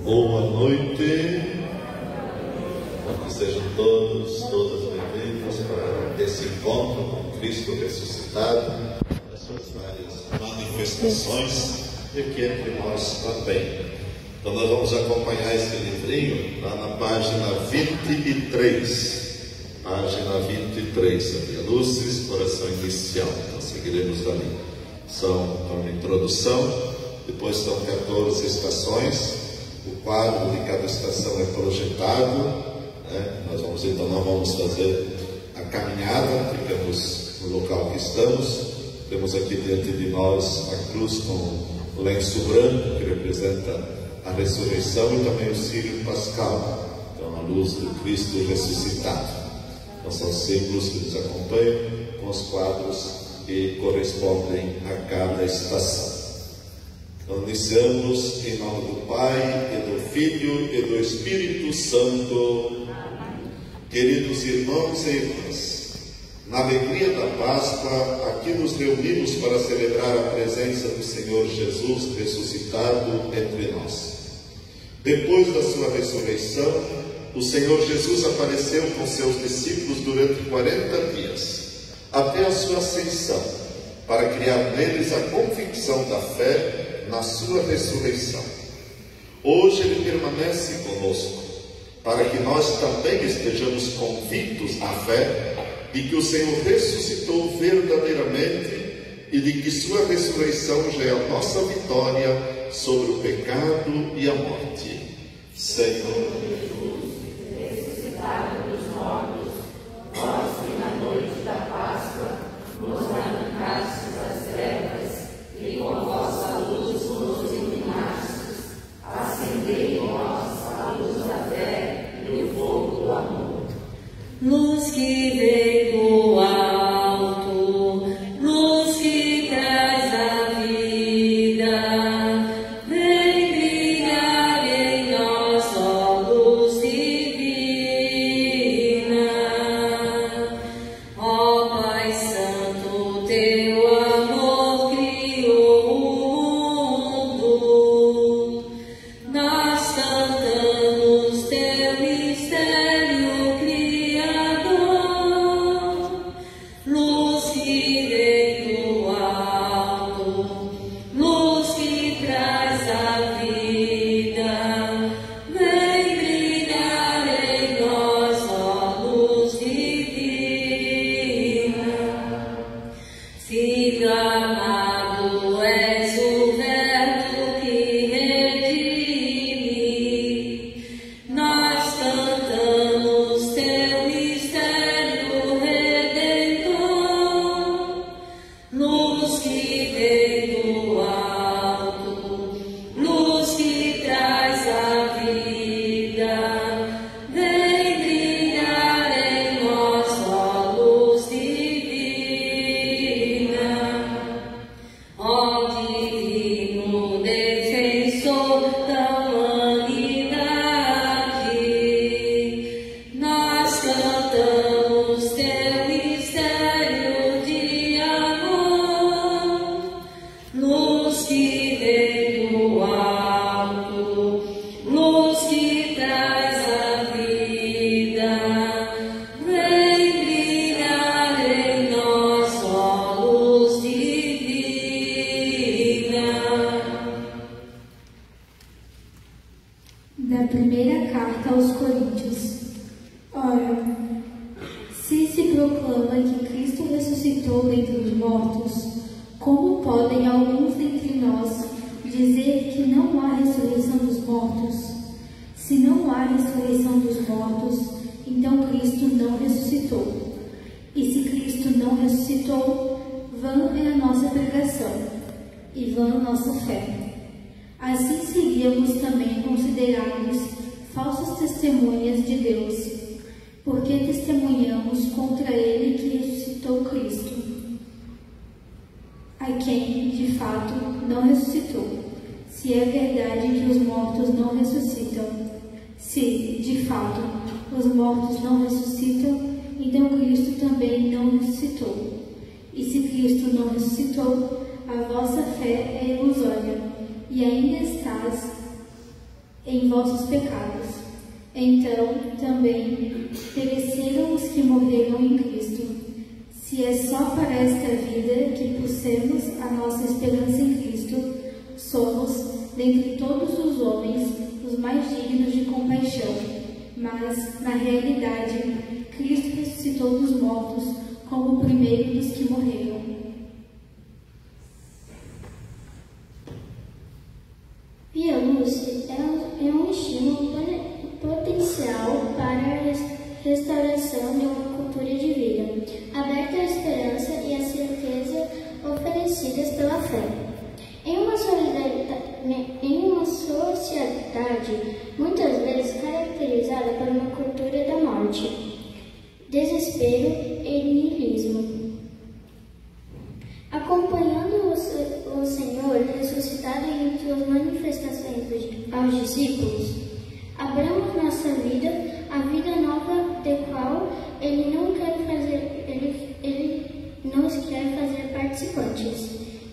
Boa noite. Que sejam todas bem-vindos para esse encontro com Cristo ressuscitado, as suas várias manifestações e aqui entre nós também. Então nós vamos acompanhar esse livrinho lá na página 23. Página 23, Sabia Lúcis, oração inicial. Então seguiremos dali. São uma introdução, depois são 14 estações. O quadro de cada estação é projetado, né? Nós vamos fazer a caminhada, ficamos no local que estamos. Temos aqui diante de nós a cruz com o lenço branco, que representa a ressurreição, e também o círio pascal, então a luz do Cristo ressuscitado. Então são símbolos que nos acompanham com os quadros que correspondem a cada estação. Então, iniciamos em nome do Pai, e do Filho, e do Espírito Santo. Queridos irmãos e irmãs, na alegria da Páscoa, aqui nos reunimos para celebrar a presença do Senhor Jesus ressuscitado entre nós. Depois da sua ressurreição, o Senhor Jesus apareceu com seus discípulos durante 40 dias, até a sua ascensão, para criar neles a convicção da fé na sua ressurreição. Hoje ele permanece conosco, para que nós também estejamos convictos na fé de que o Senhor ressuscitou verdadeiramente e de que sua ressurreição já é a nossa vitória sobre o pecado e a morte. Senhor Jesus, ressuscitado dos mortos, vós que na noite da Páscoa nos arrancastes das trevas e com a vossa luz nos iluminastes, acendei em nós a luz da fé e o fogo do amor. Luz que veio do alto, luz que traz a vida, vem brilhar em nós, ó luz divina. Ó Pai Santo, teu amor criou o mundo, nós cantamos teu mistério criador. Luz que vem do alto, luz que traz a vida, vem brilhar em nós, ó luz divina. Filho amado, és o verbo que redime, nós cantamos teu mistério redentor. Luz que vem do alto, luz que traz a vida, vem brilhar em nós, ó luz divina. Ó divino defensor da humanidade, nós cantamos teu mistério de amor. Luz que vem do alto, luz que traz a vida, vem brilhar em nós, ó luz divina. Da primeira carta aos Coríntios. Ora, se proclama que Cristo ressuscitou dentre os mortos, como podem alguns dentre nós dizer que não há ressurreição dos mortos? Se não há ressurreição dos mortos, então Cristo não ressuscitou. E se Cristo não ressuscitou, vã é a nossa pregação, e vã a nossa fé. Assim seríamos também considerados falsas testemunhas de Deus, porque testemunhamos contra ele que ressuscitou Cristo, a quem, de fato, não ressuscitou, se é verdade que os mortos não ressuscitam. Se, de fato, os mortos não ressuscitam, então Cristo também não ressuscitou. E se Cristo não ressuscitou, a vossa fé é ilusória, e ainda estáis em vossos pecados. Então também pereceram os que morreram em Cristo. Se é só para esta vida que pusemos a nossa esperança em Cristo, somos, dentre todos os homens, os mais dignos de compaixão. Mas, na realidade, Cristo ressuscitou dos mortos como o primeiro dos que morreram. Via Luz é um estímulo potencial para a restauração de uma cultura de vida, aberta à esperança e à certeza oferecidas pela fé. Em uma sociedade muitas vezes caracterizada por uma cultura da morte, desespero e niilismo. Acompanhando o Senhor ressuscitado em suas manifestações aos discípulos, abramos nossa vida, a vida nova de qual Ele nos quer fazer participantes.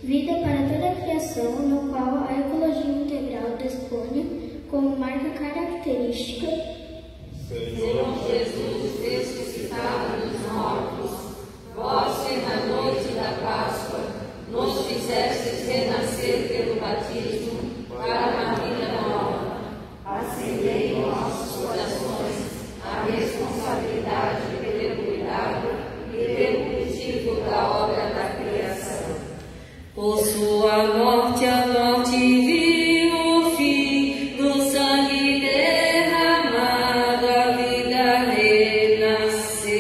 Vida para toda a criação, no qual a ecologia integral dispõe como marca característica Senhor Jesus ressuscitado dos mortos, vós que na noite da Páscoa nos fizestes renascer pelo batismo para uma vida nova. Acendei em nossos corações a responsabilidade pelo cuidado e pelo cultivo da obra da criação. Por sua morte a morte viu o fim do sangue derramado, a vida renasceu.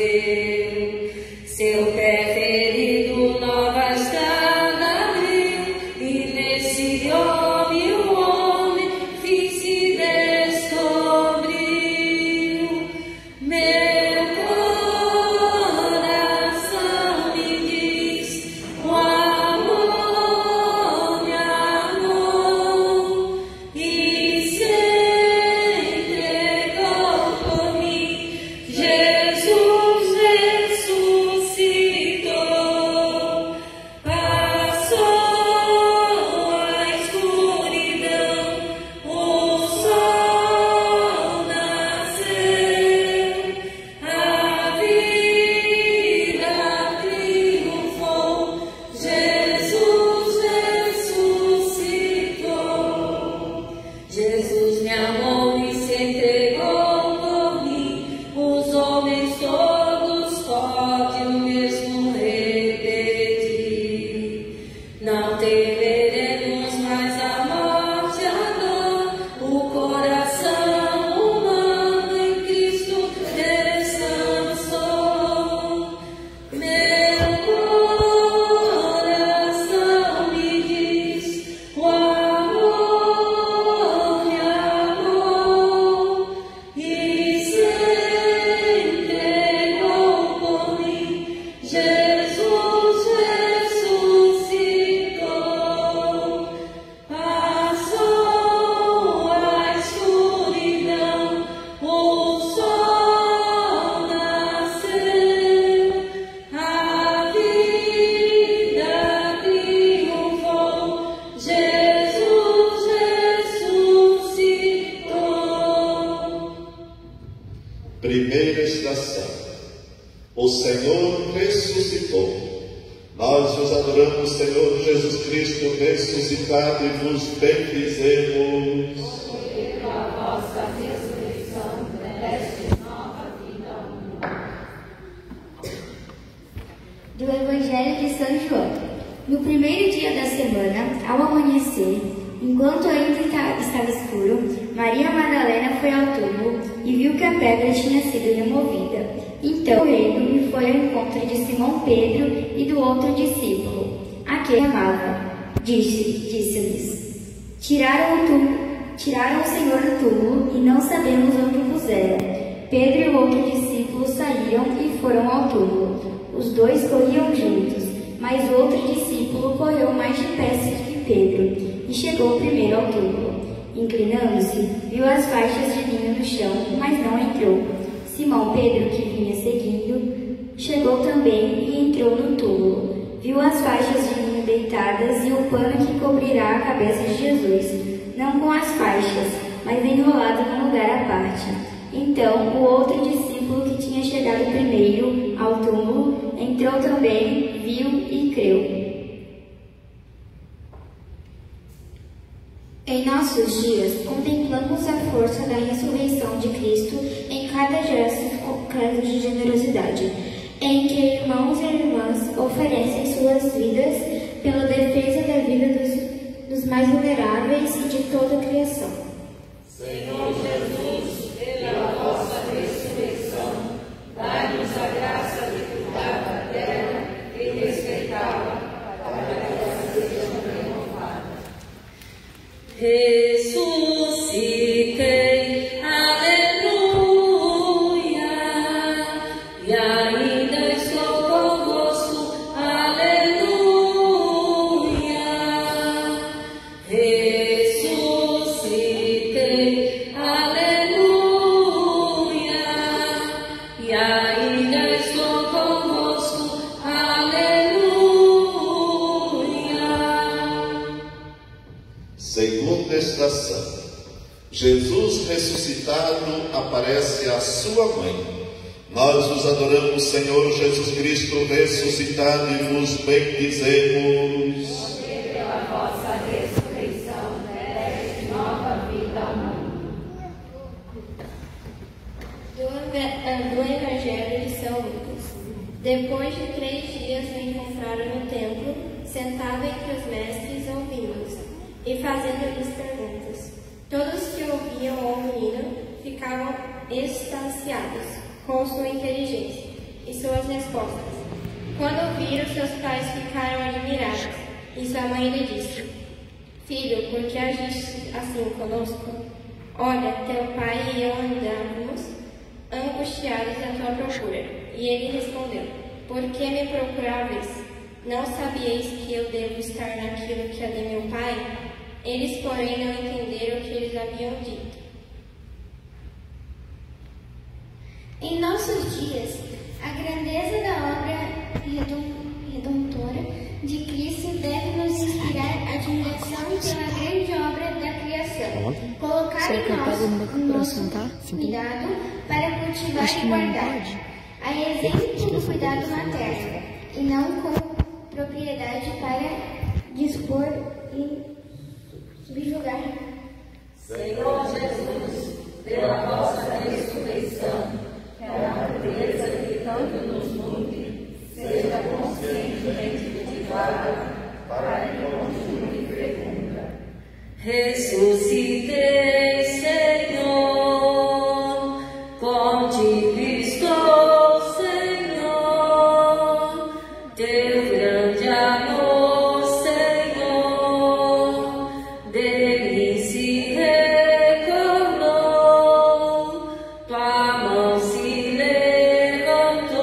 Seu pé ferido nova estrada abriu, e nesse homem o homem fim se descobriu. Meu coração me diz, o amor me amou e se entregou por mim. Jesus ressuscitou, passou a escuridão, o sol nasceu, a vida triunfou. Jesus ressuscitou. Jesus me amou e se entregou por mim. Os homens todos podem o mesmo repetir. Não temeremos mais a morte, a dor, o coração humano em Cristo descansou. Meu coração me diz, o amor me amou e se entregou por mim. Jesus ressuscitou, passou a escuridão, o sol nasceu, a vida triunfou. Jesus ressuscitou. Primeira estação. O Senhor ressuscitou. Nós vos adoramos, Senhor Jesus Cristo ressuscitado, e vos bendizemos. Pela vossa ressurreição, deste nova vida ao mundo. do Evangelho de São João. No primeiro dia da semana, ao amanhecer, enquanto ainda estava escuro, Maria Madalena foi ao túmulo e viu que a pedra tinha sido removida. Então, correndo, foi ao encontro de Simão Pedro e do outro discípulo, a quem amava. Disse-lhes: Tiraram o Senhor do túmulo e não sabemos onde o puseram. Pedro e o outro discípulo saíram e foram ao túmulo. Os dois corriam juntos, mas o outro discípulo correu mais depressa que Pedro e chegou primeiro ao túmulo. Inclinando-se, viu as faixas de linho no chão, mas não entrou. Simão Pedro, que vinha seguindo, chegou também e entrou no túmulo. Viu as faixas de linho deitadas e o pano que cobrirá a cabeça de Jesus, não com as faixas, mas enrolado num lugar à parte. Então, o outro discípulo que tinha chegado primeiro ao túmulo entrou também, viu e creu. Em nossos dias, contemplamos a força da ressurreição de Cristo em cada gesto concreto de generosidade, em que irmãos e irmãs oferecem suas vidas pela defesa da vida dos mais vulneráveis e de toda a criação. Senhor Jesus, pela vossa ressurreição, dai-nos a graça de cuidar da terra e respeitá-la, para que ela seja renovada. Ressuscitei, aleluia, e ainda estou convosco, aleluia. Ressuscitei, aleluia, e ainda estou convosco, aleluia. Segunda estação. Jesus ressuscitado aparece à sua mãe. Nós os adoramos, Senhor Jesus Cristo ressuscitado, e vos bendizemos. Porque pela vossa ressurreição deste nova vida ao mundo. Do Evangelho de São Lucas. Depois de 3 dias o encontraram no templo, sentado entre os mestres, ouvindo-os e fazendo-lhes perguntas. Todos que ouviam o menino ficavam extasiados com sua inteligência e suas respostas. Quando viram, seus pais ficaram admirados, e sua mãe lhe disse: Filho, por que agiste assim conosco? Olha, teu pai e eu andávamos angustiados à tua procura. E ele respondeu: Por que me procuráveis? Não sabieis que eu devo estar naquilo que é de meu pai? Eles, porém, não entenderam o que eles haviam dito. Em nossos dias, a grandeza da obra redentora de Cristo deve nos inspirar admiração pela grande obra da criação. Colocar em nós o nosso cuidado para cultivar e guardar, a exemplo do cuidado materno, e não com propriedade para dispor e subjugar. Senhor Jesus, pela vossa ressurreição, que a natureza que tanto nos nutre seja conscientemente cultivada para que continue fecunda. Ressuscitei, Senhor, contigo estou, Senhor, teu grande amor, Senhor, dele se recordou, tua mão se levantou,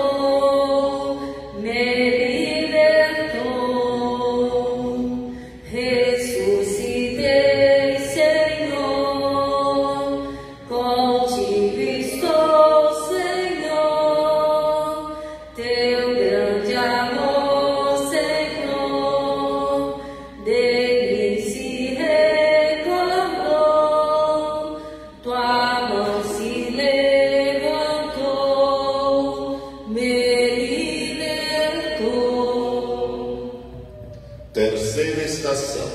me libertou. Ressuscitei, Senhor, contigo estou, Senhor, teu grande amor, Senhor, dele se recordou, tua mão se levantou, me libertou. Terceira estação.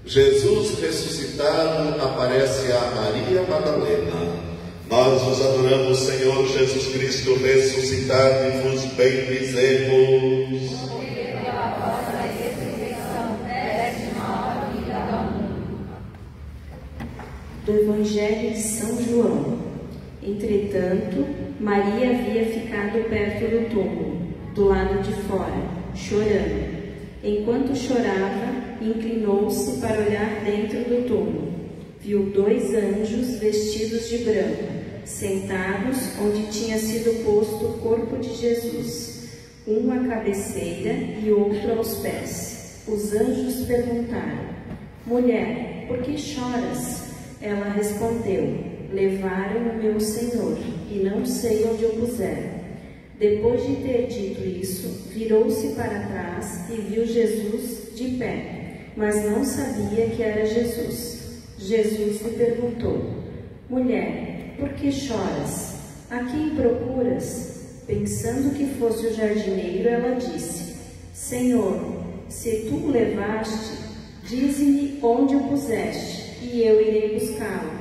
Jesus ressuscitado aparece a Maria Madalena. Nós os adoramos, Senhor Jesus Cristo ressuscitado, e vos bendizemos. Do Evangelho de São João. Entretanto, Maria havia ficado perto do túmulo, do lado de fora, chorando. Enquanto chorava, inclinou-se para olhar dentro do túmulo. Viu 2 anjos vestidos de branco, sentados onde tinha sido posto o corpo de Jesus, um à cabeceira e outro aos pés. Os anjos perguntaram: Mulher, por que choras? Ela respondeu: Levaram o meu Senhor, e não sei onde o puseram. Depois de ter dito isso, virou-se para trás e viu Jesus de pé, mas não sabia que era Jesus. Jesus lhe perguntou: Mulher, por que choras? A quem procuras? Pensando que fosse o jardineiro, ela disse: Senhor, se tu o levaste, dize-me onde o puseste, e eu irei buscá-lo.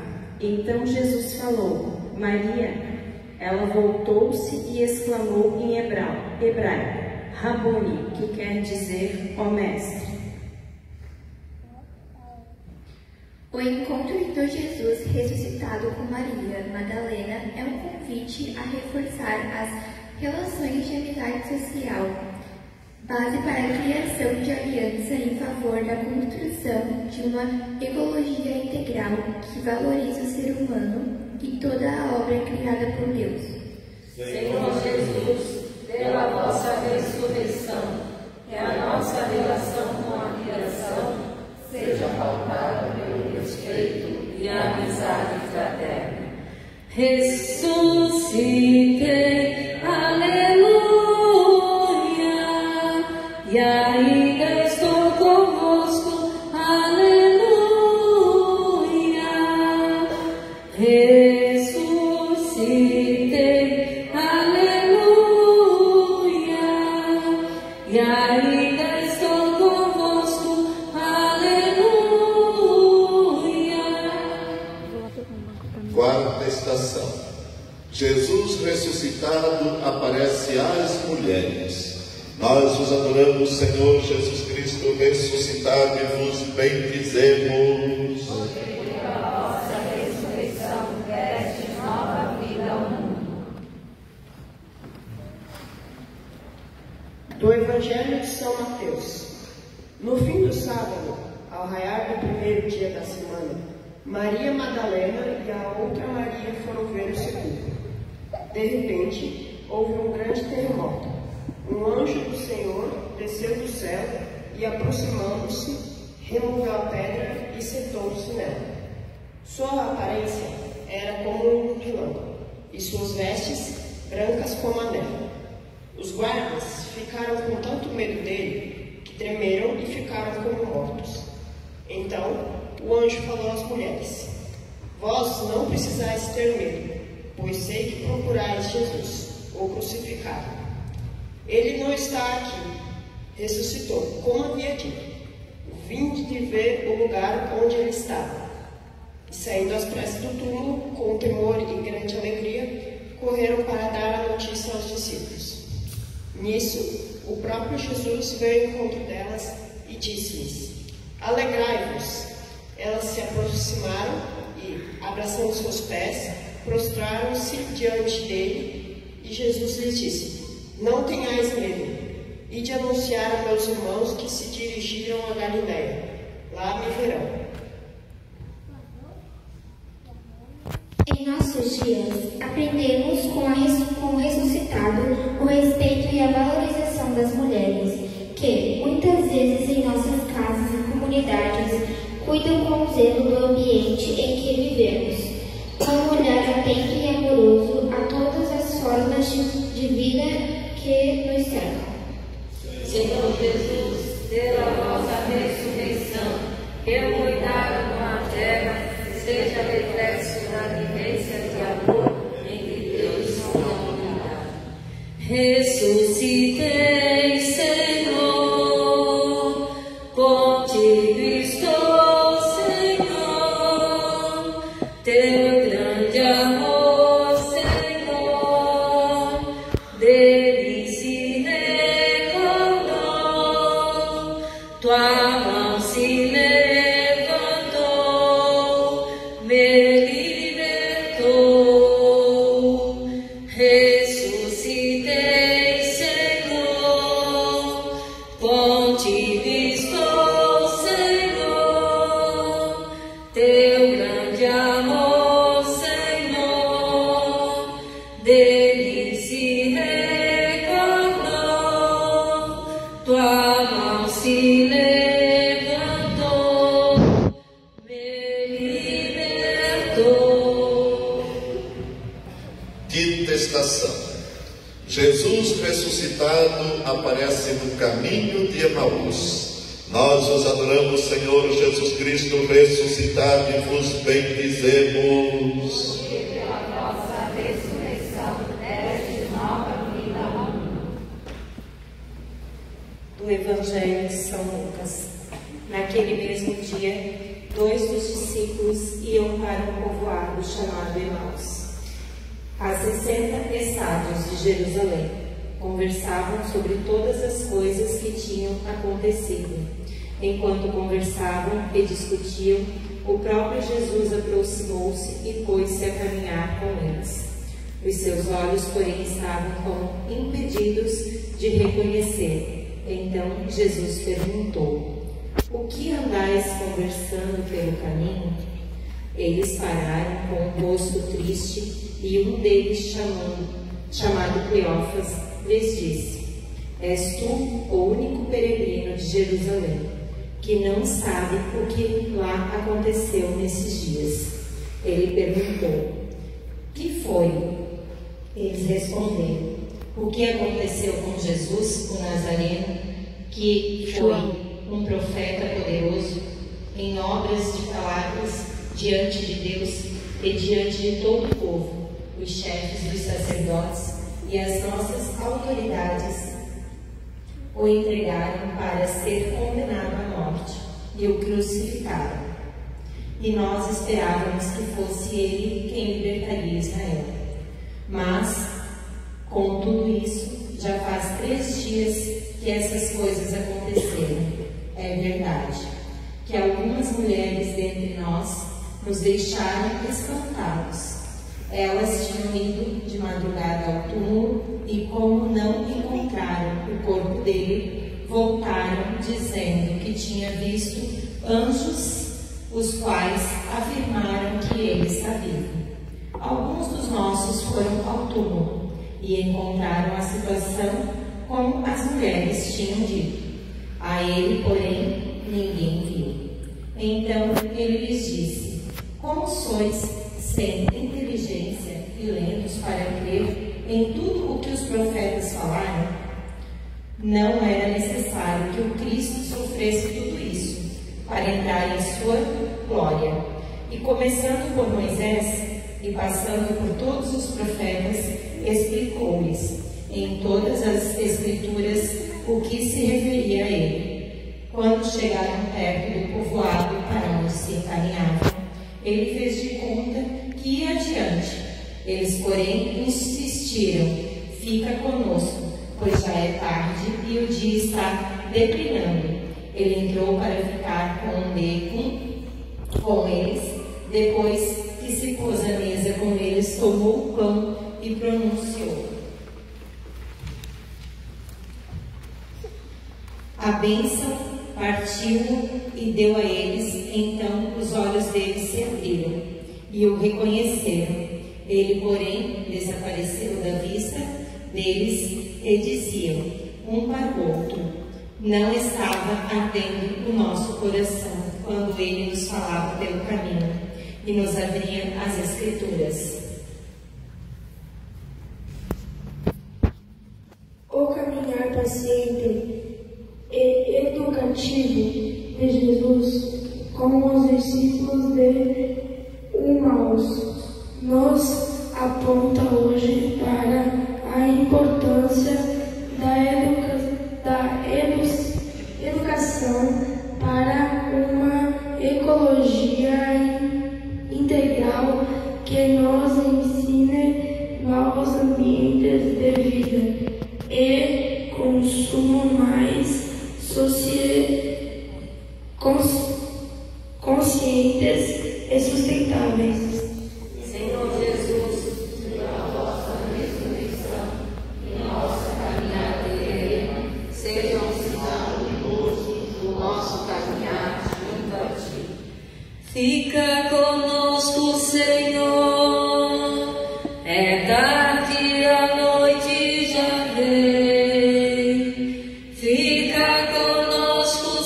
Então Jesus falou: Maria. Ela voltou-se e exclamou em hebraico: Rabuni, que quer dizer ó mestre. O encontro de Jesus ressuscitado com Maria Madalena é um convite a reforçar as relações de amizade social, base para a criação de aliança em favor da construção de uma ecologia integral que valoriza o ser humano e toda a obra criada por Deus. Senhor Jesus, pela vossa ressurreição, que a nossa relação com a criação seja pautada pelo respeito e a amizade fraterna. Ressuscitei, aleluia, e ainda estou convosco, aleluia. Ressuscitei, aleluia, e ainda estou convosco, aleluia. Quarta estação. Jesus ressuscitado aparece às mulheres. Nós os adoramos, Senhor Jesus Cristo ressuscitado, e vos bendizemos. Do Evangelho de São Mateus. No fim do sábado, ao raiar do primeiro dia da semana, Maria Madalena e a outra Maria foram ver o sepulcro. De repente, houve um grande terremoto. Um anjo do Senhor desceu do céu e, aproximando-se, removeu a pedra e sentou-se nela. Sua aparência era como um de lã, e suas vestes brancas como a neve. Os guardas ficaram com tanto medo dele que tremeram e ficaram como mortos. Então o anjo falou às mulheres: Vós não precisais ter medo, pois sei que procurais Jesus, o crucificado. Ele não está aqui, ressuscitou, como havia dito. Vinde de ver o lugar onde ele estava. E saindo às pressas do túmulo, com temor e grande alegria, correram para dar a notícia aos discípulos. Nisso, o próprio Jesus veio ao encontro delas e disse-lhes: Alegrai-vos. Elas se aproximaram e, abraçando seus pés, prostraram-se diante dele, e Jesus lhes disse: Não tenhais medo. Ide anunciar a meus irmãos que se dirigiram a Galiléia. Lá me verão. Em nossos dias, aprendemos com o ressuscitado o respeito e a valorização das mulheres, que, muitas vezes em nossas casas e comunidades, cuidam com zelo do ambiente em que vivemos, com um olhar atento e amoroso a todas as formas de vida que nos cercam. Senhor Jesus, pela vossa ressurreição, que o cuidado com a terra seja reflexo da vivência de amor entre Deus e a humanidade. Ressuscitei, Senhor, contigo estou, Senhor, teu grande amor, Senhor, dele se recordou, tua mão se levantou, me libertou. Ressuscitei, Senhor, contigo estou, Senhor, teu grande amor, Senhor, dele se recordou, tua mão se levantou, me libertou. Quinta estação. Jesus ressuscitado aparece no caminho de Emaús. Nós vos adoramos, Senhor Jesus Cristo ressuscitado, e vos bendizemos. Pela vossa ressurreição, deste nova vida ao mundo. Do Evangelho de São Lucas. Naquele mesmo dia, 2 dos discípulos iam para um povoado chamado Emaús, a 60 estádios de Jerusalém. Conversavam sobre todas as coisas que tinham acontecido. Enquanto conversavam e discutiam, o próprio Jesus aproximou-se e pôs-se a caminhar com eles. Os seus olhos, porém, estavam como impedidos de reconhecer. Então Jesus perguntou: o que andais conversando pelo caminho? Eles pararam com um rosto triste, e um deles, chamado Cleófas, lhes disse: és tu o único peregrino de Jerusalém, que não sabe o que lá aconteceu nesses dias. Ele perguntou: que foi? Eles responderam: o que aconteceu com Jesus, o Nazareno, que foi um profeta poderoso em obras de palavras diante de Deus e diante de todo o povo. Os chefes dos sacerdotes e as nossas autoridades o entregaram para ser condenado à morte e o crucificaram. E nós esperávamos que fosse ele quem libertaria Israel. Mas, com tudo isso, já faz 3 dias que essas coisas aconteceram. É verdade que algumas mulheres dentre nós nos deixaram espantados. Elas tinham ido de madrugada ao túmulo e, como não encontraram o corpo dele, voltaram dizendo que tinha visto anjos, os quais afirmaram que ele está vivo. Alguns dos nossos foram ao túmulo e encontraram a situação como as mulheres tinham dito. A ele, porém, ninguém viu. Então ele lhes disse: como sois sem inteligência e lentos para crer em tudo o que os profetas falaram? Não era necessário que o Cristo sofresse tudo isso para entrar em sua glória. E começando por Moisés e passando por todos os profetas, explicou-lhes em todas as Escrituras o que se referia a ele. Quando chegaram perto do povoado para onde se encaminhavam, ele fez de conta que ia adiante. Eles, porém, insistiram: fica conosco, pois já é tarde e o dia está declinando. Ele entrou para ficar com eles. Depois que se pôs à mesa com eles, tomou o pão e pronunciou a bênção, partiu-o e deu a eles. Então os olhos deles se abriram e o reconheceram. Ele, porém, desapareceu da vista deles e diziam um para o outro: não estava ardendo o nosso coração quando ele nos falava pelo caminho e nos abria as Escrituras. O caminhar paciente e educativo de Jesus com os discípulos de Emaús nos aponta hoje para a importância da educação para uma ecologia integral que nos ensine novos ambientes de vida e consumo mais conscientes e sustentáveis. Senhor Jesus, pela vossa ressurreição e nossa caminhada terrena, seja um sinal luminoso do nosso caminhar junto a Ti. Fica conosco, Senhor, é tarde, a noite já vem. Fica conosco,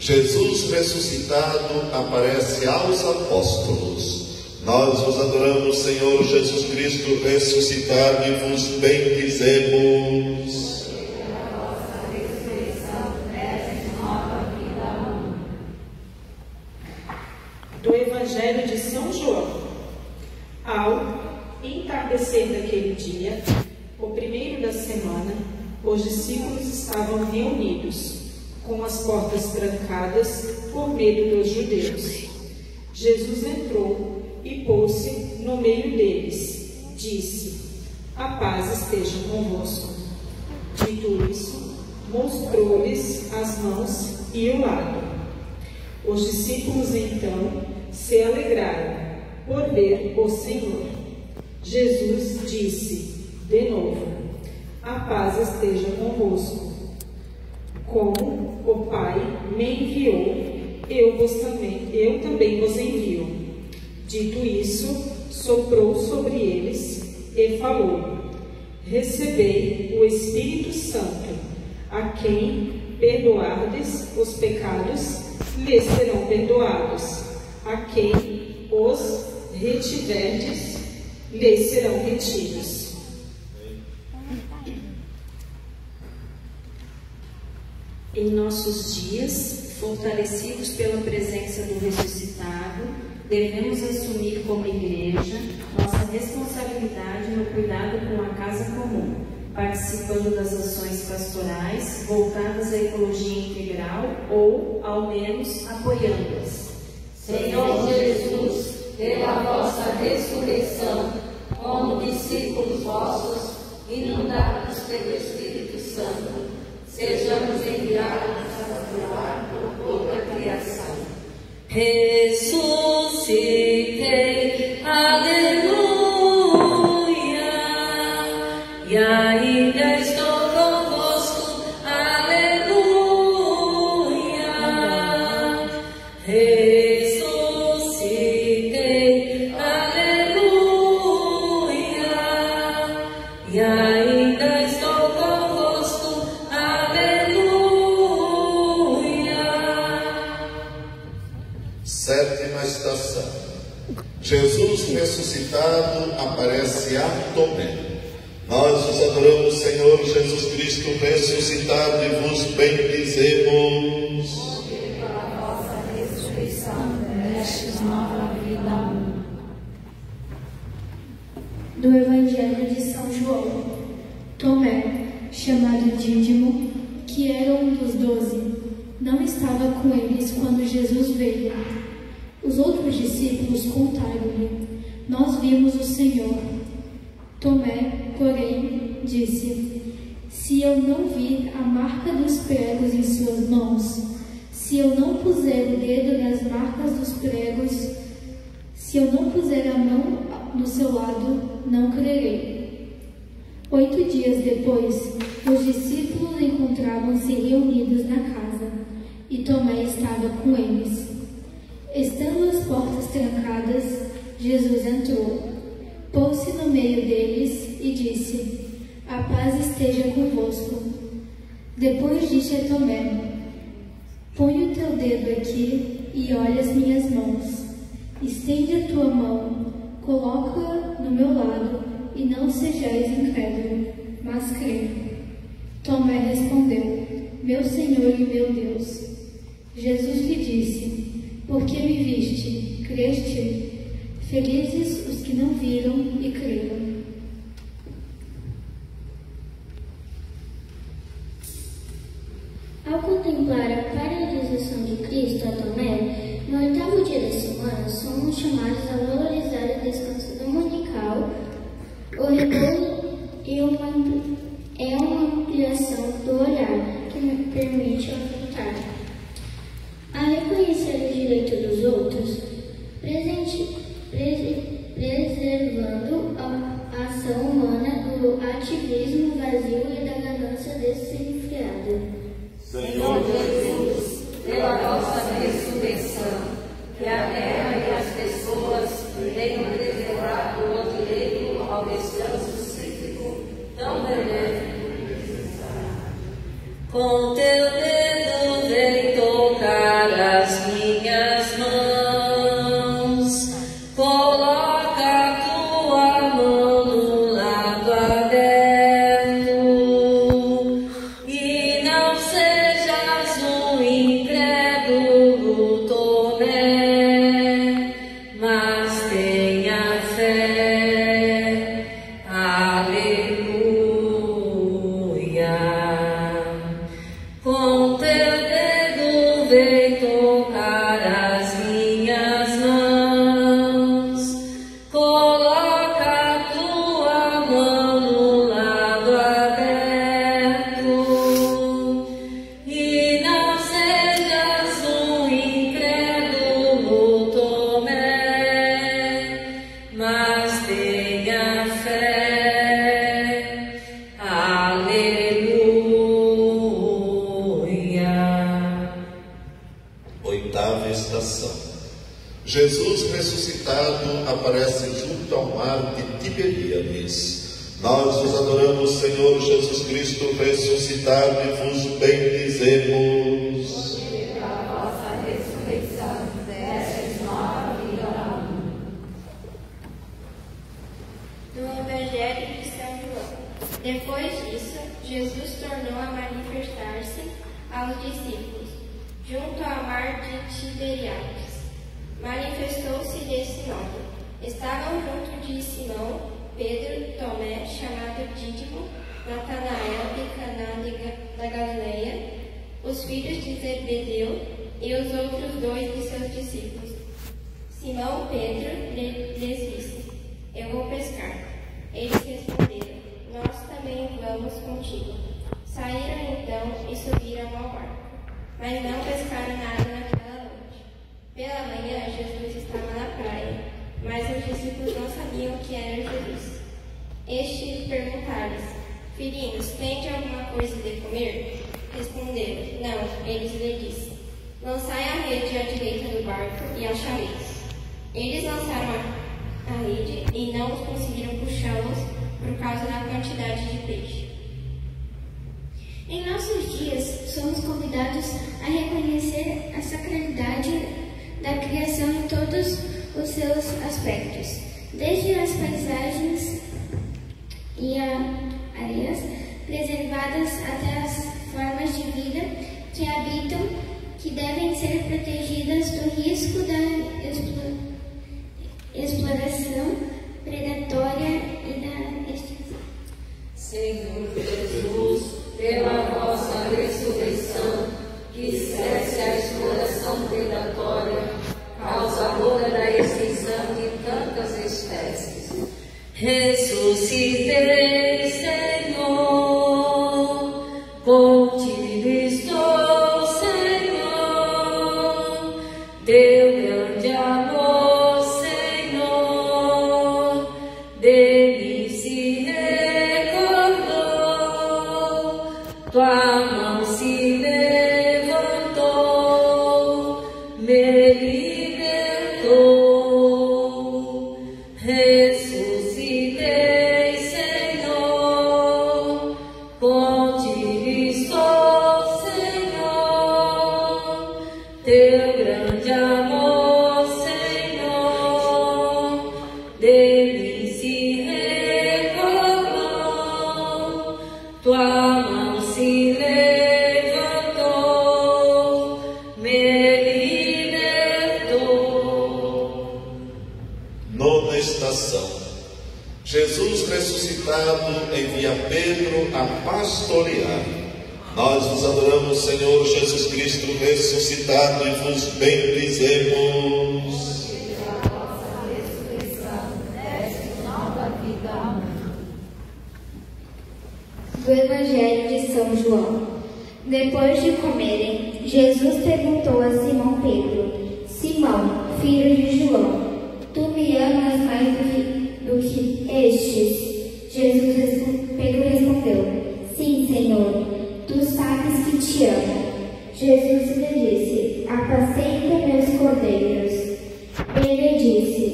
Jesus ressuscitado aparece aos apóstolos. Nós vos adoramos, Senhor Jesus Cristo ressuscitado, e vos bendizemos. Do Evangelho de São João. Ao entardecer daquele dia, o primeiro da semana, os discípulos estavam reunidos, com as portas trancadas por medo dos judeus. Jesus entrou e pôs-se no meio deles. Disse: a paz esteja convosco. Dito isso, mostrou-lhes as mãos e o lado. Os discípulos então se alegraram por ver o Senhor. Jesus disse de novo: a paz esteja convosco. Como o Pai me enviou, eu também vos envio. Dito isso, soprou sobre eles e falou: recebei o Espírito Santo. A quem perdoardes os pecados, lhes serão perdoados. A quem os retiverdes, lhes serão retidos. Em nossos dias, fortalecidos pela presença do ressuscitado, devemos assumir como igreja nossa responsabilidade no cuidado com a casa comum, participando das ações pastorais voltadas à ecologia integral ou, ao menos, apoiando-as. Senhor Jesus, pela vossa ressurreição, como discípulos vossos, inundados pelo Espírito Santo, sejamos enviados a zelar por toda a criação. Ressuscitei, aleluia, e ainda estou convosco, aleluia. Ressuscitei, aleluia, e ainda estou convosco, aleluia. Sétima estação. Jesus ressuscitado aparece a Tomé. Nós vos adoramos, Senhor Jesus Cristo ressuscitado, e vos bendizemos. Pela vossa ressurreição, destes nova vida ao mundo. Do Evangelho de São João. Tomé, chamado Dídimo, que era um dos 12, não estava com eles quando Jesus veio. Os outros discípulos contaram-lhe: nós vimos o Senhor. Tomé, porém, disse: se eu não vir a marca dos pregos em suas mãos, se eu não puser o dedo nas marcas dos pregos, se eu não puser a mão no seu lado, não crerei. 8 dias depois, os discípulos encontravam-se reunidos na casa, e Tomé estava com eles. Estando as portas trancadas, Jesus entrou, pôs-se no meio deles e disse: a paz esteja convosco. Depois disse a Tomé: põe o teu dedo aqui e olha as minhas mãos. Estende a tua mão, coloca-a no meu lado, e não sejais incrédulo, mas crê. Tomé respondeu: meu Senhor e meu Deus. Jesus lhe disse: porque me viste, creste? Felizes os que não viram e creram. Ao contemplar a paralisação de Cristo a Tomé, no 8º dia da semana, somos chamados a valorizar o descanso dominical. O repouso é uma ampliação do olhar que me permite afrontar, a reconhecer o direito dos outros, preservando a ação humana do ativismo vazio e da ganância desenfreada. Senhor Jesus, pela vossa ressurreição, que a terra e as pessoas tenham preservado o direito ao descanso cíclico tão benéfico e necessário. Com teu dedo vem tocar Coloca tua mão no lado aberto e não sejas um incrédulo Tomé, mas tenha fé. Aleluia. Com teu dedo vem tocar as minhas mãos. Coloca a tua mão no lado aberto e não sejas um incrédulo Tomé, mas tenha fé. Aleluia. Oitava estação. Jesus ressuscitado aparece junto ao mar de Tiberíades. Nós os adoramos, Senhor Jesus Cristo ressuscitado, e vos bendizemos. A vossa ressurreição destes nova vida ao mundo. Do Evangelho de São João. Depois disso, Jesus tornou a manifestar-se aos discípulos, junto ao mar de Tiberíades. Manifestou-se desse modo. Estavam junto de Simão, Pedro, Tomé, chamado Dídimo, Natanael de Caná da Galileia, os filhos de Zebedeu e os outros dois de seus discípulos. Simão Pedro lhes disse: Eu vou pescar. Eles responderam: Nós também vamos contigo. Saíram então e subiram ao barco, mas não pescaram nada naquela noite. Pela manhã, Jesus estava na praia, mas os discípulos não sabiam que era Jesus. Estes perguntaram-lhes: Filhinhos, tende alguma coisa de comer? Responderam: Não. Eles lhe disseram: Lançai a rede à direita do barco e achareis. Eles lançaram a rede e não conseguiram puxá-los por causa da quantidade de peixe. Em nossos dias, somos convidados a reconhecer a sacralidade da criação em todos os seus aspectos, desde as paisagens e areias preservadas até as formas de vida que habitam, que devem ser protegidas do risco da exploração predatória e da extinção. Senhor Jesus, pela vossa ressurreição, que cesse a exploração predatória, causadora da extinção de tantas espécies. Ressuscitei, Senhor, contigo estou, Senhor, teu grande amor, Senhor, dele se recordou, tua mão se levantou, me libertou. Ressuscitei, Senhor, contigo estou, Senhor, teu grande amor, Senhor, dele se recordou, tua mão se levantou, me libertou. Nona estação. Jesus ressuscitado envia Pedro a pastorear. Nós vos adoramos, Senhor Jesus Cristo ressuscitado, e vos bendizemos. A vossa ressurreição destes nova vida ao mundo. Do Evangelho de São João. Depois de comerem, Jesus perguntou a Simão Pedro: Simão, filho de João, tu me amas mais do que estes? Pedro respondeu: Sim, Senhor, tu sabes que te amo. Jesus lhe disse: Apacenta meus cordeiros. Ele disse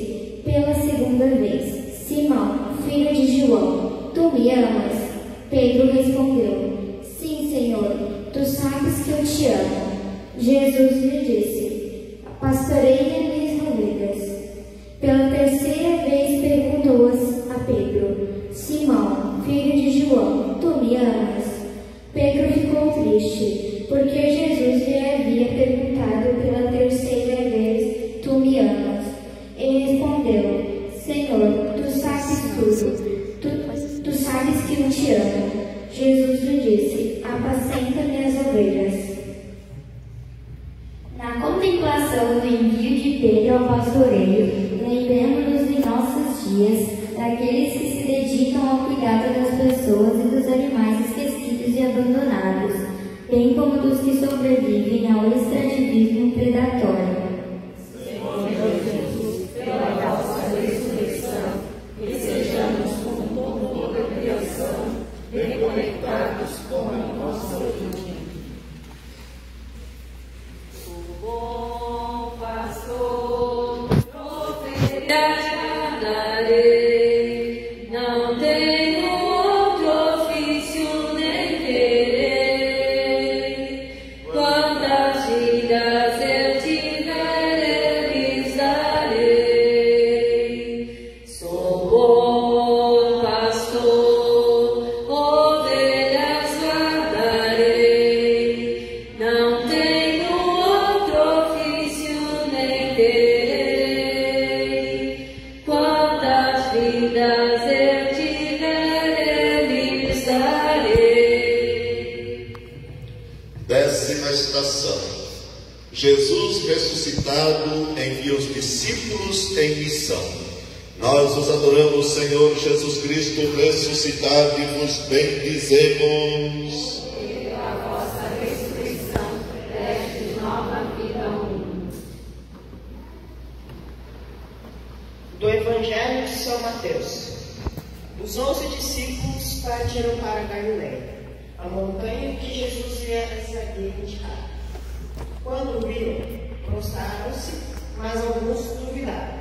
pela segunda vez: Simão, filho de João, tu me amas? Pedro respondeu: Sim, Senhor, tu sabes que eu te amo. Jesus lhe disse: Pastoreia minhas ovelhas. Pela terceira Simão, filho de João, tu me amas? Pedro ficou triste, porque Jesus lhe havia perguntado pela terceira vez: tu me amas? Ele respondeu: Senhor, tu sabes tudo, tu sabes que eu te amo. Jesus lhe disse: apacenta minhas ovelhas. Na contemplação do envio de Pedro ao pastoreio, lembremos-nos em nossos dias daqueles que se dedicam ao cuidado das pessoas e dos animais esquecidos e abandonados, bem como dos que sobrevivem ao extrativismo predatório. Senhor Jesus, pela vossa ressurreição, que sejamos com toda a criação, reconectados com a nossa origem. O bom pastor, profeta. Não tenho outro ofício nem querer. Quantas vidas eu tiver, eu lhes darei. Sou bom pastor, ovelhas guardarei. Não tenho outro ofício nem querer. Quantas vidas eu tiver, eu lhes darei. 10ª estação. Jesus ressuscitado envia os discípulos em missão. Nós os adoramos, Senhor Jesus Cristo ressuscitado, e vos bendizemos. Pela vossa ressurreição, deste nova vida ao mundo. Do Evangelho de São Mateus. Os 11 discípulos partiram para Galiléia, a montanha que Jesus lhes havia indicado. Quando viram, prostraram-se, mas alguns duvidaram.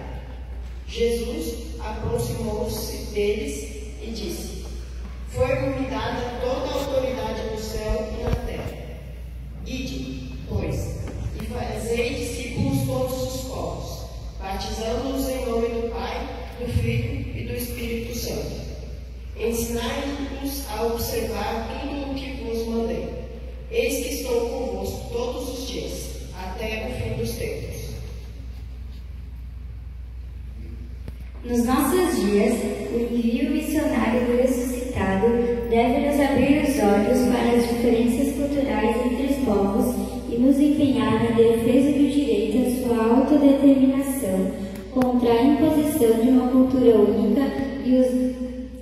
Jesus aproximou-se deles e disse: foi-me dada toda a autoridade no céu e na terra. Ide, pois, e fazei discípulos todos os povos, batizando-os em nome do Pai, do Filho e do Espírito Santo. Ensinai-os a observar tudo o que vos mandei. Eis que estou convosco todos os dias, até o fim dos tempos. Nos nossos dias, o envio missionário do ressuscitado deve nos abrir os olhos para as diferenças culturais entre os povos e nos empenhar na defesa do direito à sua autodeterminação contra a imposição de uma cultura única e os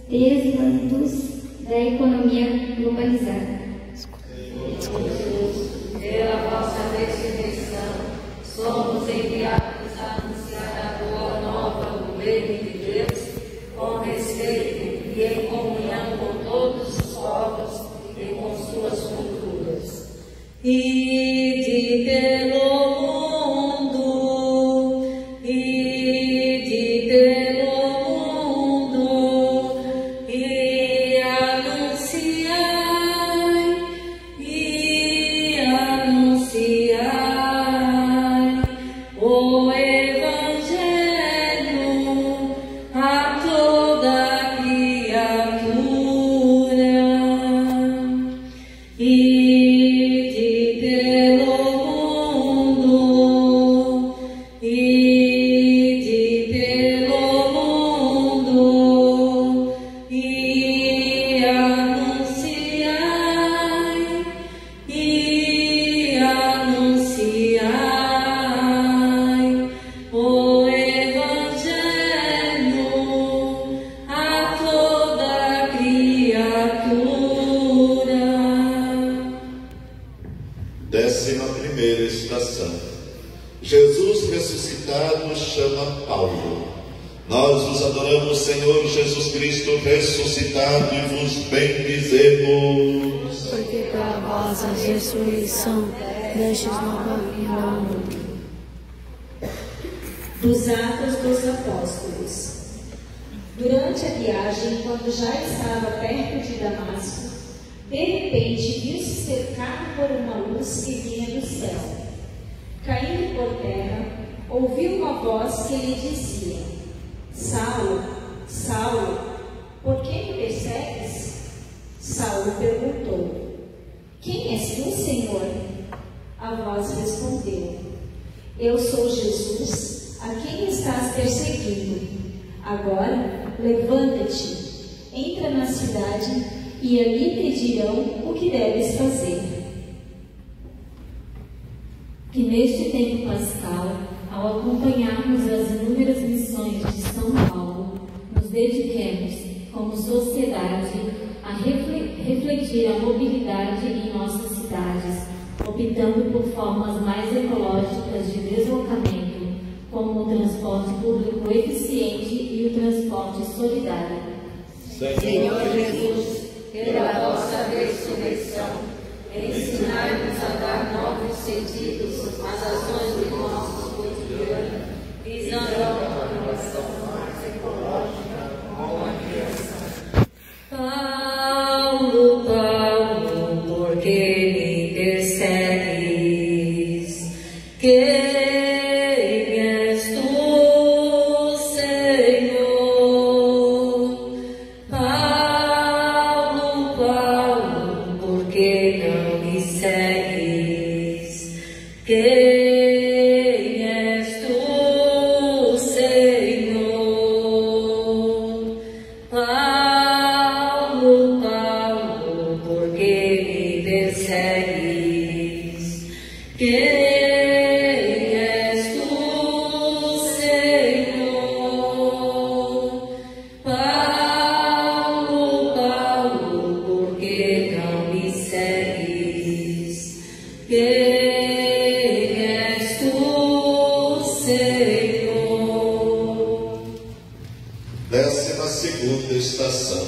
desmandos da economia globalizada. Pela vossa ressurreição, somos enviados a anunciar a boa nova do reino de Deus, com respeito e em comunhão com todos os povos e com suas culturas. Ide pelo mundo, ide pelo mundo, e anunciai o Evangelho a toda criatura. Ide pelo mundo, ide pelo mundo, e anunciai o Evangelho a toda criatura. 11ª estação. Jesus ressuscitado chama Paulo. Nós os adoramos, Senhor Jesus Cristo ressuscitado, e vos bendizemos. Porque pela vossa ressurreição destes nova vida ao mundo. Dos Atos dos Apóstolos. Durante a viagem, quando já estava perto de Damasco, de repente viu-se cercado por uma luz que vinha do céu. Caindo por terra, ouviu uma voz que lhe dizia: Saulo, Saulo, por que me Saulo perguntou: Quem és tu, Senhor? A voz respondeu: Eu sou Jesus, a quem estás perseguindo. Agora, levanta-te, entra na cidade e ali te dirão o que deves fazer. Que neste tempo pascal, ao acompanharmos as inúmeras missões de São Paulo, nos dediquemos, como sociedade, a refletir a mobilidade em nossas cidades, optando por formas mais ecológicas de deslocamento, como o transporte público eficiente e o transporte solidário. Senhor Jesus, pela vossa ressurreição, ensinai-nos a dar novos sentidos às ações de nossos cotidianos, visando a renovação mais ecológica com a criação. Paulo, Paulo, por que me persegues? Quem és tu, Senhor? Paulo, Paulo, por que não me segues? Quem és tu, Senhor? Paulo, Paulo, por que me persegues? Quem és tu, Senhor? Paulo, Paulo, por que não me segues? Quem és tu, Senhor? 12ª estação.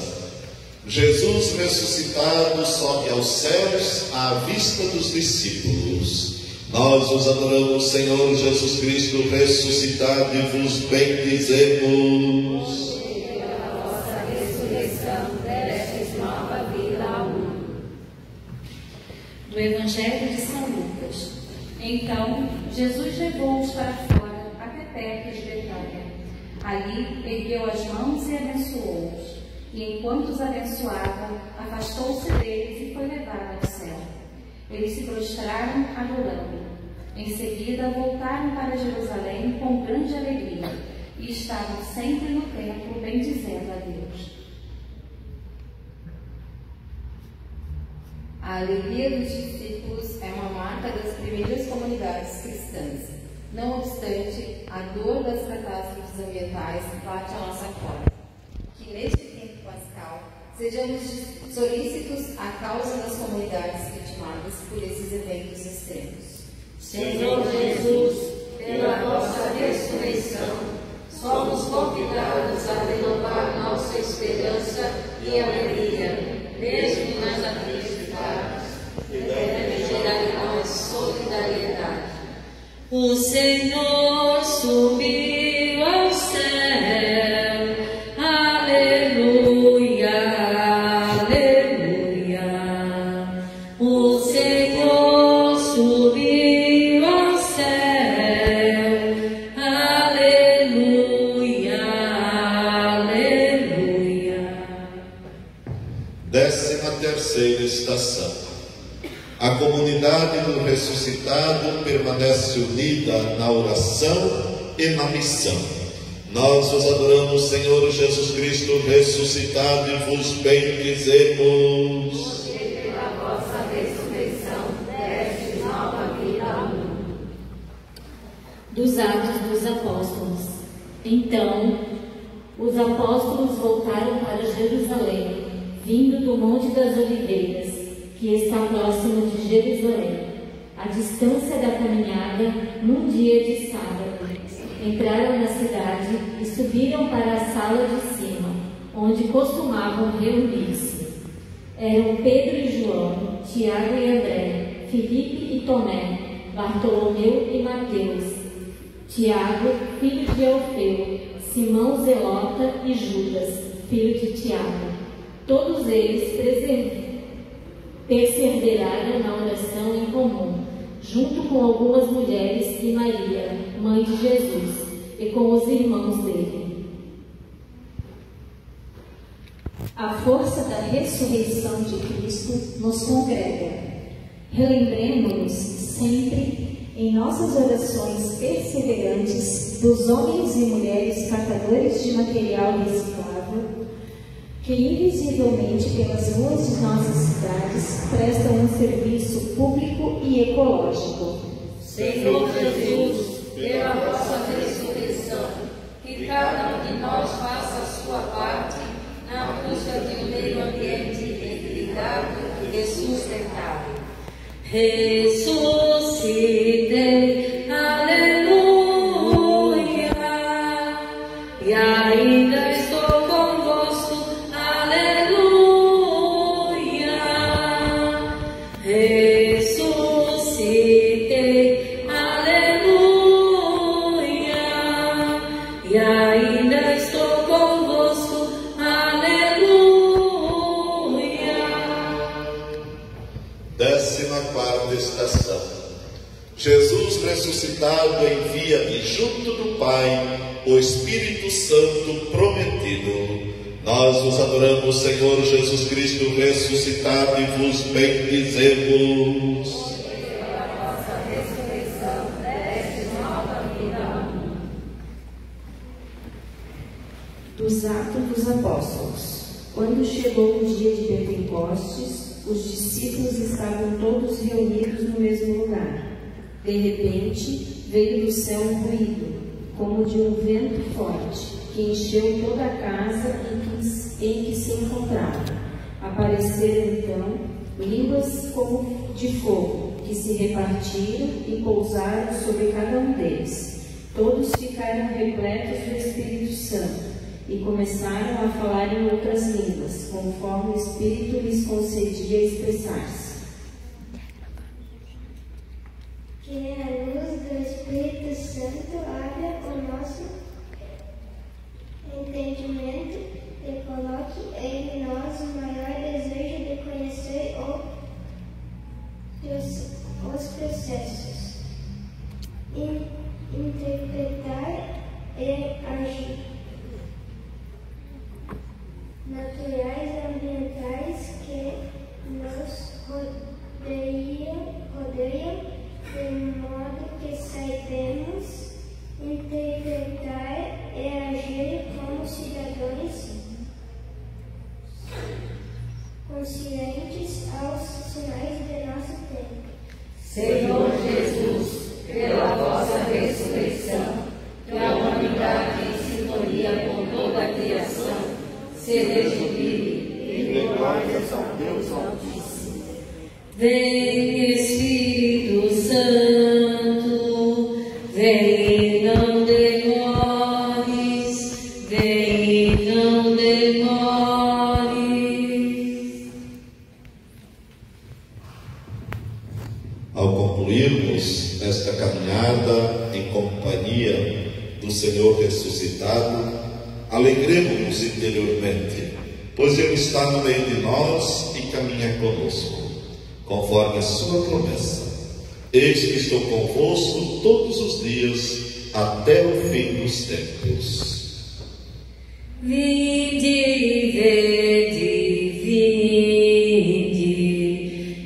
Jesus ressuscitado sobe aos céus à vista dos discípulos. Nós os adoramos, Senhor Jesus Cristo ressuscitado, e vos bendizemos. Pela vossa ressurreição, destes nova vida ao mundo. Do Evangelho de São Lucas. Então, Jesus levou-os para fora, até perto de Betânia. Ali, ergueu as mãos e abençoou-os. E enquanto os abençoava, afastou-se deles e foi levado ao céu. Eles se prostraram, adorando. Em seguida, voltaram para Jerusalém com grande alegria e estavam sempre no templo bendizendo a Deus. A alegria dos discípulos é uma marca das primeiras comunidades cristãs. Não obstante, a dor das catástrofes ambientais bate à nossa porta. Que neste tempo pascal sejamos solícitos à causa das comunidades vitimadas por esses eventos extremos. Senhor Jesus, pela vossa ressurreição, somos convidados a renovar nossa esperança e alegria, mesmo nas adversidades, e deve gerar em nós solidariedade. O Senhor subiu ao céu, aleluia, aleluia. O Senhor subiu ao céu, aleluia, aleluia. 13ª estação. A comunidade do ressuscitado permanece unida na oração e na missão. Nós os adoramos, Senhor Jesus Cristo ressuscitado, e vos bendizemos. Pela vossa ressurreição, destes nova vida ao mundo. Dos Atos dos Apóstolos. Então, os apóstolos voltaram para Jerusalém, vindo do Monte das Oliveiras, que está próximo de Jerusalém. À distância da caminhada, num dia de sábado, entraram na cidade e subiram para a sala de cima, onde costumavam reunir-se. Eram Pedro e João, Tiago e André, Filipe e Tomé, Bartolomeu e Mateus, Tiago, filho de Alfeu, Simão Zelota e Judas, filho de Tiago. Todos eles perseveraram na oração em comum, junto com algumas mulheres e Maria, mãe de Jesus, e com os irmãos dele. A força da ressurreição de Cristo nos congrega. Relembremos-nos sempre, em nossas orações perseverantes, dos homens e mulheres catadores de material reciclável, que invisivelmente pelas ruas de nossas cidades prestam um serviço público e ecológico. Senhor Jesus, pela vossa ressurreição, que cada um de nós faça a sua parte na busca de um meio ambiente equilibrado e sustentável. Ressuscitei, aleluia, e ainda estou convosco, aleluia. Ressuscitei, aleluia, e ainda estou convosco, aleluia. 14ª estação. Jesus ressuscitado envia-lhe junto do Pai o Espírito Santo prometido. Nós os adoramos, Senhor Jesus Cristo ressuscitado, e vos bendizemos. Dos Atos dos Apóstolos. Quando chegou o dia de Pentecostes, os discípulos estavam todos reunidos no mesmo lugar. De repente, veio do céu um ruído, como de um vento forte, que encheu toda a casa em que se encontravam. Apareceram então línguas como de fogo, que se repartiram e pousaram sobre cada um deles. Todos ficaram repletos do Espírito Santo e começaram a falar em outras línguas, conforme o Espírito lhes concedia expressar-se. Que a luz do Espírito Santo abra o nosso entendimento e coloque em nós o maior desejo de conhecer os processos, interpretar e agir, naturais e ambientais que nos rodeiam, de modo que saibamos interpretar e agir como cidadãos conscientes aos sinais de nosso tempo. Senhor Jesus, pela vossa ressurreição, que a humanidade em sintonia com toda a criação se rejubile e dê glórias ao Deus Altíssimo. Vem Espírito Santo, vem, não demores, vem, não demores. Ao concluirmos esta caminhada em companhia do Senhor ressuscitado, alegremos-nos interiormente, pois Ele está no meio de nós e caminha conosco, conforme a sua promessa. Eis que estou convosco todos os dias, até o fim dos tempos. Vinde, vede, vinde,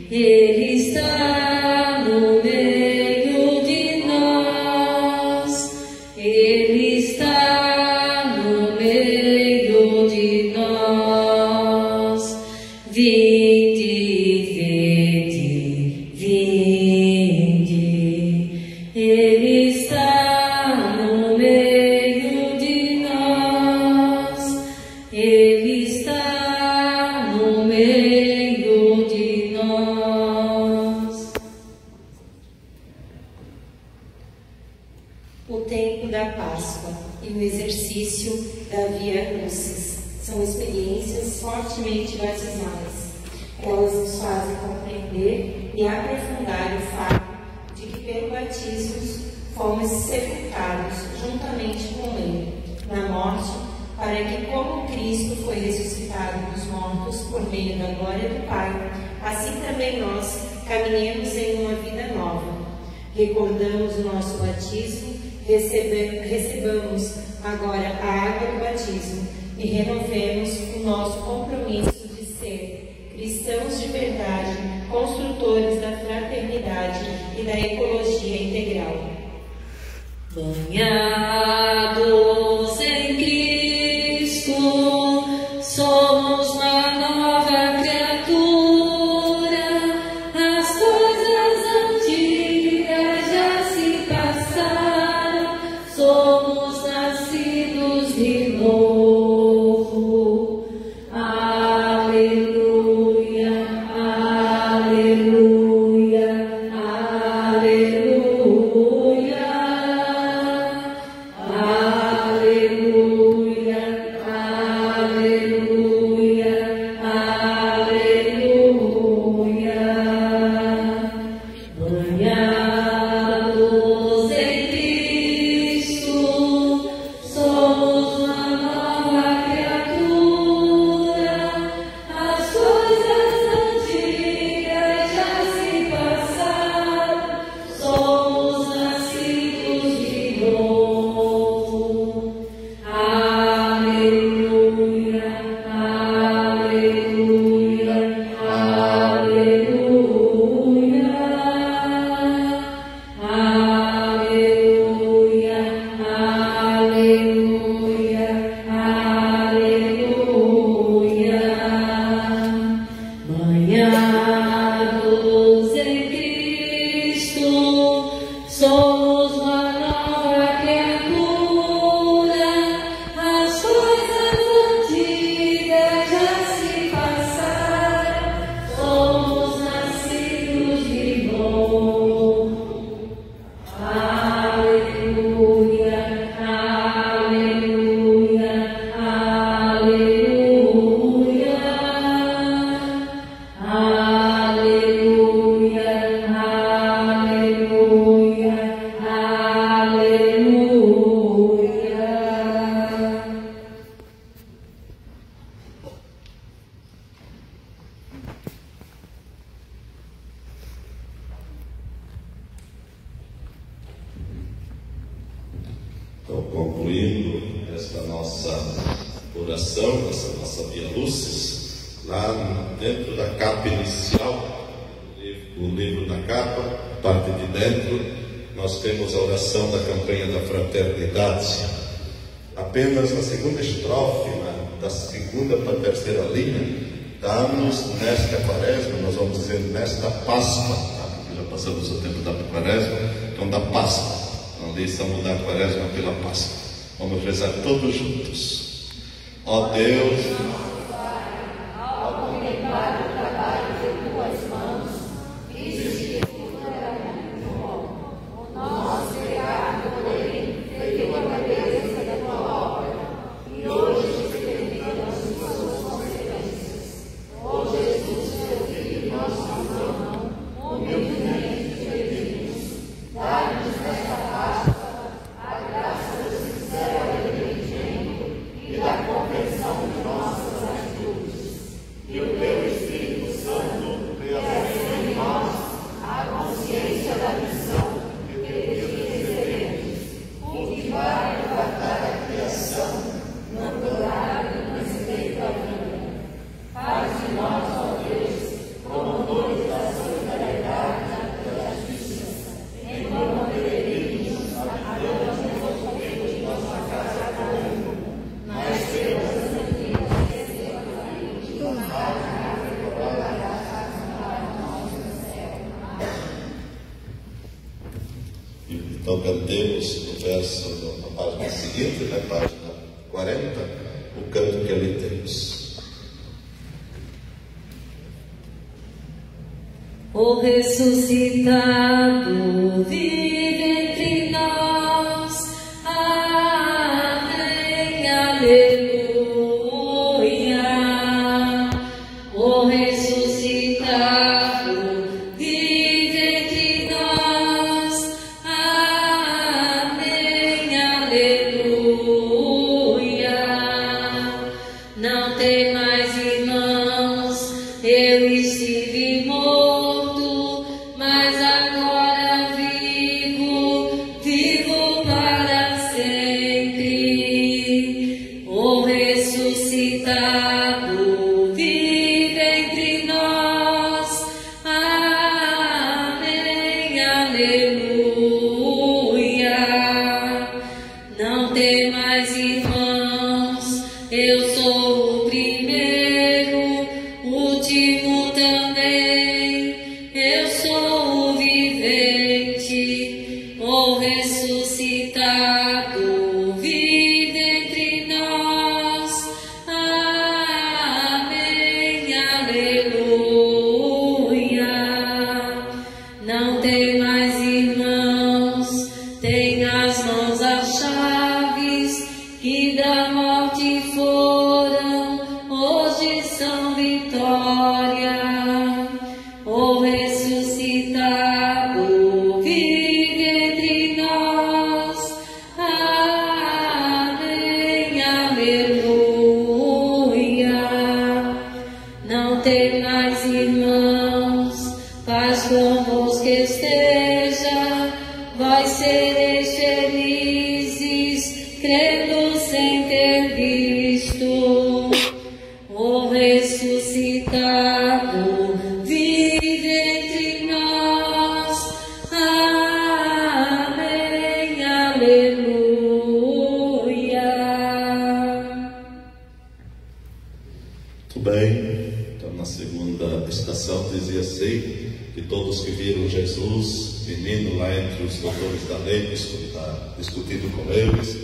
Ele está no meio de nós, Ele está no meio de nós. Vinde, vede, vinde, Ele está no meio de nós, Ele está no meio de nós. O tempo da Páscoa e o exercício da Via Crucis são experiências fortemente batismais. Elas nos fazem compreender e aprofundar o fato de que pelo batismo fomos sepultados juntamente com Ele na morte, para que, como Cristo foi ressuscitado dos mortos por meio da glória do Pai, assim também nós caminhemos em uma vida nova. Recordamos o nosso batismo, recebamos agora a água do batismo e renovemos o o nosso compromisso de ser cristãos de verdade, construtores da fraternidade e da ecologia integral. Banhados em Cristo, somos uma nova criatura. As coisas antigas já se passaram, somos nascidos de novo. Aleluia, aleluia, aleluia. Aleluia, aleluia, aleluia. Banhados em Cristo, somos uma nova criatura. As coisas antigas já se passaram, somos nascidos de novo. Aleluia, aleluia, aleluia. Aleluia, aleluia, aleluia. Banhados em Cristo, somos uma nova criatura. As coisas antigas já se passaram, somos nascidos de novo. Aleluia, aleluia, aleluia. Aleluia, aleluia, aleluia. Então, concluindo esta nossa oração, essa nossa Via Lucis, lá dentro da capa inicial, o livro na capa, parte de dentro, nós temos a oração da campanha da fraternidade. Apenas na segunda estrofe, da segunda para a terceira linha, dá-nos nesta quaresma, nós vamos dizer nesta Páscoa, tá? Porque já passamos o tempo da quaresma, então da Páscoa. Não deixamos da quaresma pela Páscoa. Vamos rezar todos juntos. Ó Deus, ao contemplar o trabalho de tuas mãos, viste que o nosso pecado, porém, feriu a beleza da tua obra, e hoje experimentamos suas consequências. Ó Jesus, teu Filho, nosso irmão, humildemente pedimos, dá-nos nesta Páscoa a graça do sincero arrependimento e da compreensão de nossas atitudes. E o teu Espírito Santo reacenda em nós a consciência da missão que te recebemos, cultivar e guardar a criação no cuidado e no respeito à vida. Faz de nós, ó Deus, promotores da solidariedade e da justiça, enquanto peregrinos a Deus no respeito de nossa casa comum, nas penas antigas e do mal e toda a graça para nós no céu. então cantemos no verso, na página seguinte, na página 40, o canto que ali temos. O ressuscitado vive entre nós. Amém, aleluia. O ressuscitado vive entre nós. Amém, aleluia. Não tem mais irmãos, eu estive morto, mas agora vivo para sempre. O ressuscitado Eu sou o primeiro, o último também. Eu sou o vivente, o ressuscitado, vive entre nós. Amém, aleluia. Não tem mais irmãos, tem as mãos as chaves que da morte foram, hoje são vitória. O ressuscitado vive entre nós. Amém, aleluia. Não tem mais irmãos, paz convosco esteja, vós sereis felizes, crendo sem ter visto. O ressuscitado vive entre nós. Amém, aleluia. Muito bem, então na segunda estação dizia assim, que todos que viram Jesus, menino lá entre os doutores da lei, discutindo com eles,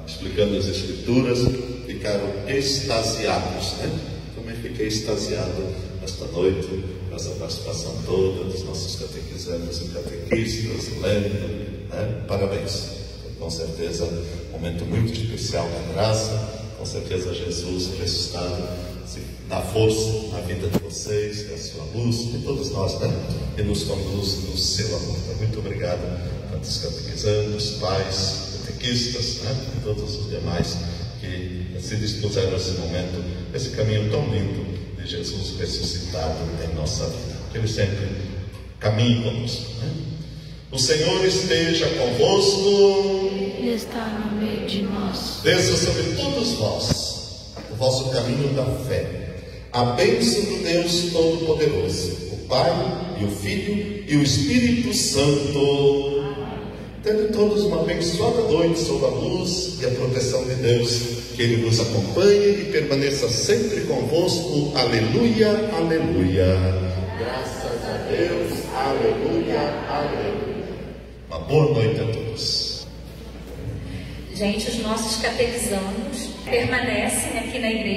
explicando as Escrituras, ficaram extasiados, né? Também fiquei extasiado esta noite, com essa participação toda dos nossos catequizandos e catequistas, lendo, né? Parabéns, com certeza um momento muito especial da graça, com certeza Jesus ressuscitado dá força na vida de vocês, da sua luz, de todos nós, né? E nos conduz no seu amor. Então, muito obrigado a tantos catequizandos, pais, catequistas, né? E todos os demais que se dispuseram nesse momento, esse caminho tão lindo de Jesus ressuscitado em nossa vida. Que Ele sempre caminhe conosco, né? O Senhor esteja convosco. Ele está no meio de nós. Desça sobre todos vós o vosso caminho da fé. A bênção do Deus Todo-Poderoso, o Pai e o Filho e o Espírito Santo. Tendo todos uma abençoada noite sob a luz e a proteção de Deus, que Ele nos acompanhe e permaneça sempre convosco. Aleluia, aleluia. Graças a Deus, aleluia, aleluia. Uma boa noite a todos. Gente, os nossos catequizandos permanecem aqui na igreja.